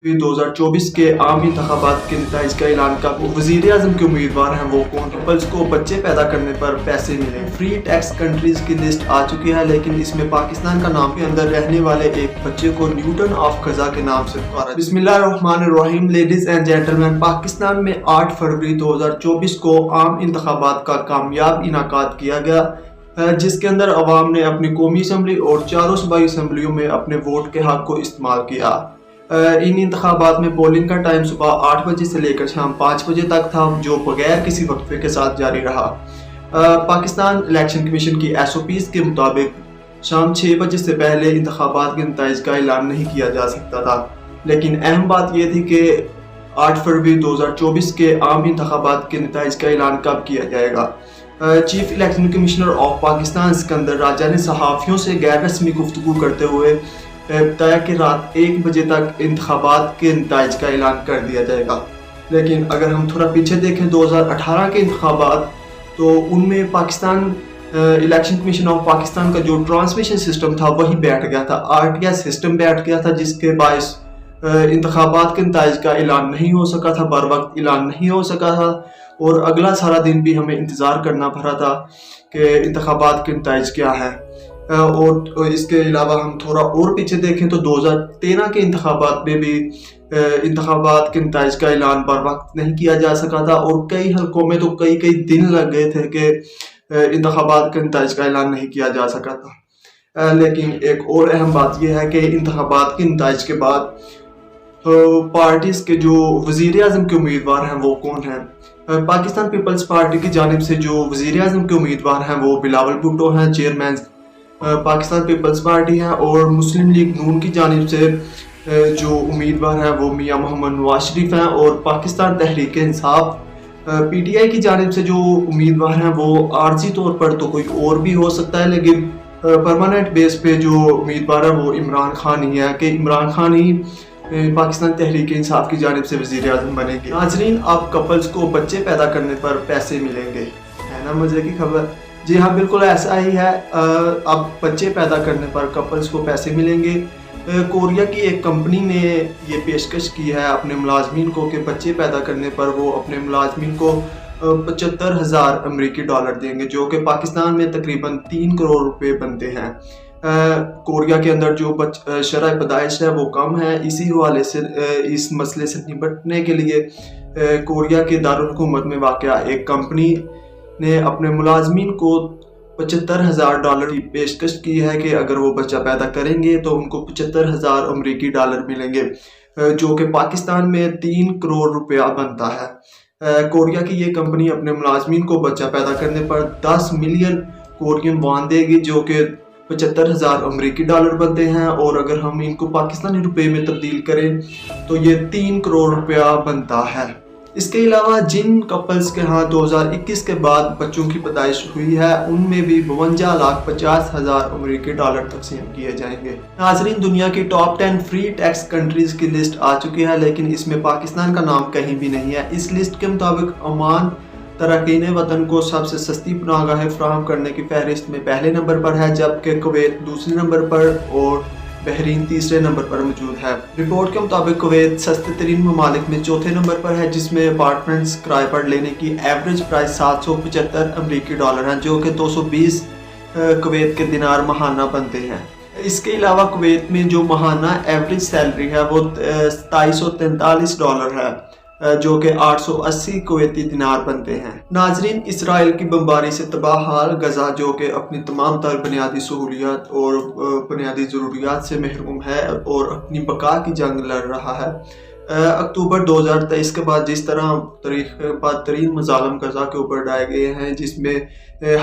2024 के आम इंतखाबात के नताइज का ऐलान का वज़ीर आज़म के उम्मीदवार हैं वो कौन। कपल्स को बच्चे पैदा करने पर पैसे मिले। फ्री टैक्स कंट्रीज की लिस्ट आ चुकी है, लेकिन इसमें पाकिस्तान का नाम के अंदर रहने वाले एक बच्चे को न्यूटन ऑफ ग़ज़ा के नाम से पुकारा। बिस्मिल्लाहिर्रहमानिर्रहीम। लेडीज एंड जेंटलमैन, पाकिस्तान में 8 फरवरी 2024 को आम इंतखाबात का कामयाब इनाकाद किया गया, जिसके अंदर अवाम ने अपनी कौमी असम्बली और चारों सूबाई असम्बलियों में अपने वोट के हक़ को इस्तेमाल किया। इन इंतखाबात में पोलिंग का टाइम सुबह 8 बजे से लेकर शाम 5 बजे तक था, जो बगैर किसी वक्फे के साथ जारी रहा। पाकिस्तान इलेक्शन कमीशन की SOPs के मुताबिक शाम 6 बजे से पहले इंतखाबात के नताइज का ऐलान नहीं किया जा सकता था, लेकिन अहम बात यह थी कि 8 फरवरी 2024 के आम इंतखाबात के नताइज का ऐलान कब किया जाएगा। Chief election commissioner of Pakistan Sikandar Raja ने सहाफ़ियों से गैर रस्मी गुफ्तगू करते हुए बताया कि रात 1 बजे तक इंतखाबात के नताइज का ऐलान कर दिया जाएगा। लेकिन अगर हम थोड़ा पीछे देखें 2018 के इंतखाबात, तो उनमें Pakistan election commission of Pakistan का जो ट्रांसमिशन सिस्टम था वही बैठ गया था, RTS सिस्टम बैठ गया था, जिसके बायस इंतखाबात के नताइज का ऐलान नहीं हो सका था, बर वक्त ऐलान नहीं हो सका था, और अगला सारा दिन भी हमें इंतज़ार करना पड़ा था कि इंतखाबात के नताइज क्या है। और इसके अलावा हम थोड़ा और पीछे देखें तो 2013 के इंतखाबात में भी इंतखाबात के नताइज का ऐलान बर वक्त नहीं किया जा सका था, और कई हलकों में तो कई दिन लग गए थे कि इंतखाबात के नताइज का ऐलान नहीं किया जा सका था। लेकिन एक और अहम बात यह है कि इंतखाबात के नताइज के बाद पार्टीज़ के जो वज़ीर आज़म के उम्मीदवार हैं वो कौन हैं। पाकिस्तान पीपल्स पार्टी की जानिब से जो वज़ीर आज़म के उम्मीदवार हैं वो बिलावल भुट्टो हैं, चेयरमैन पाकिस्तान पीपल्स पार्टी है, और मुस्लिम लीग नून की जानिब से जो उम्मीदवार हैं वो मियां मोहम्मद नवाज शरीफ हैं, और पाकिस्तान तहरीक इंसाफ PTI की जानिब से जो उम्मीदवार हैं वो आर्जी तौर पर तो कोई और भी हो सकता है, लेकिन परमानेंट बेस पे जो उम्मीदवार है वो इमरान खान ही है कि इमरान खान ही पाकिस्तान तहरीक इंसाफ की जानिब से वज़ीर आज़म बनेंगे। नाज़रीन, अब कपल्स को बच्चे पैदा करने पर पैसे मिलेंगे, है ना मज़े की खबर। जी हाँ, बिल्कुल ऐसा ही है। अब बच्चे पैदा करने पर कपल्स को पैसे मिलेंगे। कोरिया की एक कंपनी ने ये पेशकश की है अपने मुलाजमीन को कि बच्चे पैदा करने पर वो अपने मुलाजमीन को 75,000 अमरीकी डॉलर देंगे, जो कि पाकिस्तान में तकरीबन 3 करोड़ रुपए बनते हैं। कोरिया के अंदर जो शरह पैदाइश है वो कम है। इसी हवाले से इस मसले से निपटने के लिए कोरिया के दारुल हुकूमत में वाक़या एक कंपनी ने अपने मुलाजमीन को 75,000 डॉलर की पेशकश की है कि अगर वो बच्चा पैदा करेंगे तो उनको 75,000 अमरीकी डॉलर मिलेंगे, जो कि पाकिस्तान में 3 करोड़ रुपया बनता है। कोरिया की ये कंपनी अपने मुलाजमीन को बच्चा पैदा करने पर 10 मिलियन कोरियन वॉन देगी, जो कि 75,000 अमरीकी डॉलर बनते हैं, और अगर हम इनको पाकिस्तानी रुपए में तब्दील करें तो ये 3 करोड़ रुपया बनता है। इसके अलावा जिन कपल्स के यहाँ 2021 के बाद बच्चों की पैदाइश हुई है उनमें भी 52,50,000 अमरीकी डॉलर तकसीम किए जाएंगे। नाज़रीन, दुनिया की टॉप 10 फ्री टैक्स कंट्रीज़ की लिस्ट आ चुकी है, लेकिन इसमें पाकिस्तान का नाम कहीं भी नहीं है। इस लिस्ट के मुताबिक ओमान तारकीन वतन को सबसे सस्ती पनाहगाहें फराहम करने की फहरिस्त में पहले नंबर पर है, जबकि कुवैत दूसरे नंबर पर और बहरीन तीसरे नंबर पर मौजूद है। रिपोर्ट के मुताबिक कुवैत सस्ते तरीन ममालिक में चौथे नंबर पर है, जिसमें अपार्टमेंट्स किराए पर लेने की एवरेज प्राइस 775 अमरीकी डॉलर है, जो कि 220 कुवैत के दिनार महाना बनते हैं। इसके अलावा कुवैत में जो महाना एवरेज सैलरी है वो 2743 डॉलर है, जो कि 880 कुवैती दिनार बनते हैं। नाजरीन, इसराइल की बमबारी से तबाह हाल गजा, जो कि अपनी तमाम तर बुनियादी सहूलियात और बुनियादी ज़रूरियात से महरूम है और अपनी बका की जंग लड़ रहा है। अक्टूबर 2023 के बाद जिस तरह बदतरीन मज़ालिम गजा के ऊपर डाले गए हैं, जिसमें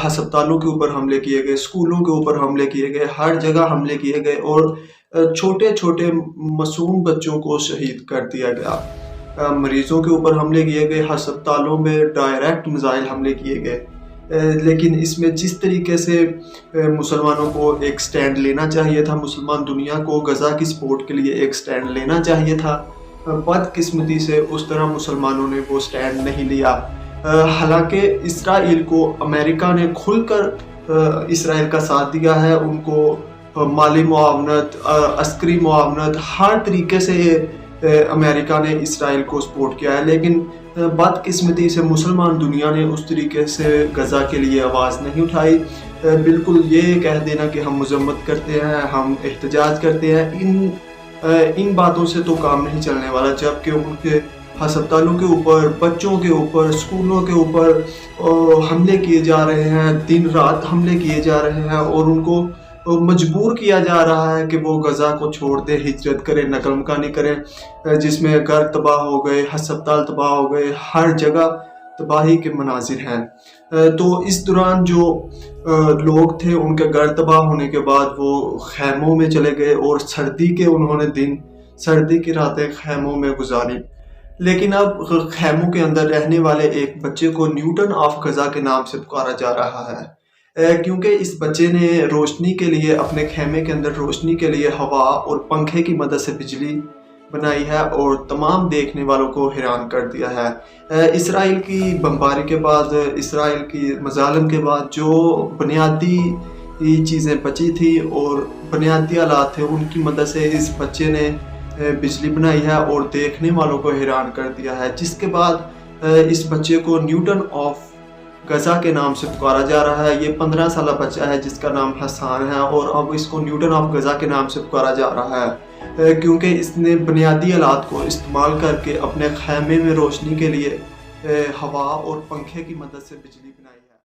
हस्पतालों के ऊपर हमले किए गए, स्कूलों के ऊपर हमले किए गए, हर जगह हमले किए गए, और छोटे छोटे मासूम बच्चों को शहीद कर दिया गया। मरीज़ों के ऊपर हमले किए गए, हस्पतालों में डायरेक्ट मिसाइल हमले किए गए। लेकिन इसमें जिस तरीके से मुसलमानों को एक स्टैंड लेना चाहिए था, मुसलमान दुनिया को गजा की सपोर्ट के लिए एक स्टैंड लेना चाहिए था, बदकिस्मती से उस तरह मुसलमानों ने वो स्टैंड नहीं लिया। हालांकि इसराइल को अमेरिका ने खुलकर इसराइल का साथ दिया है, उनको माली मुआवनत, अस्करी मुआवनत, हर तरीके से امریکہ نے اسرائیل کو سپورٹ کیا ہے، لیکن بدقسمتی سے مسلمان دنیا نے اس طریقے سے غزہ کے لیے آواز نہیں اٹھائی۔ بالکل یہ کہہ دینا کہ ہم مذمت کرتے ہیں، ہم احتجاج کرتے ہیں، ان باتوں سے تو کام نہیں چلنے والا، جبکہ ان کے ہسپتالوں کے اوپر، بچوں کے اوپر، اسکولوں کے اوپر حملے کیے جا رہے ہیں، دن رات حملے کیے جا رہے ہیں، اور ان کو مجبور کیا جا رہا ہے کہ وہ غزہ کو چھوڑ دے، ہجرت کرے، نقل مکانی کرے، جس میں گھر تباہ ہو گئے، ہسپتال تباہ ہو گئے، ہر جگہ تباہی کے مناظر ہیں۔ تو اس دوران جو لوگ تھے ان کے گھر تباہ ہونے کے بعد وہ خیموں میں چلے گئے، اور سردی کے انہوں نے دن، سردی کی راتیں خیموں میں گزاری۔ لیکن اب خیموں کے اندر رہنے والے ایک بچے کو نیوٹن آف غزہ کے نام سے پکارا جا رہا ہے، کیونکہ اس بچے نے روشنی کے لیے، اپنے خیمے کے اندر روشنی کے لیے ہوا اور پنکھے کی مدد سے بجلی بنائی ہے، اور تمام دیکھنے والوں کو حیران کر دیا ہے۔ اسرائیل کی بمباری کے بعد، اسرائیل کی مظالم کے بعد جو بنیادی چیزیں بچی تھی اور بنیادی آلات تھے، ان کی مدد سے اس بچے نے بجلی بنائی ہے اور دیکھنے والوں کو حیران کر دیا ہے، جس کے بعد اس بچے کو نیوٹن آف غزہ کے نام سے پکارا جا رہا ہے۔ یہ 15 سالہ بچہ ہے جس کا نام حسان ہے، اور اب اس کو نیوٹن آف غزہ کے نام سے پکارا جا رہا ہے، کیونکہ اس نے بنیادی آلات کو استعمال کر کے اپنے خیمے میں روشنی کے لیے ہوا اور پنکھے کی مدد سے بجلی بنائی۔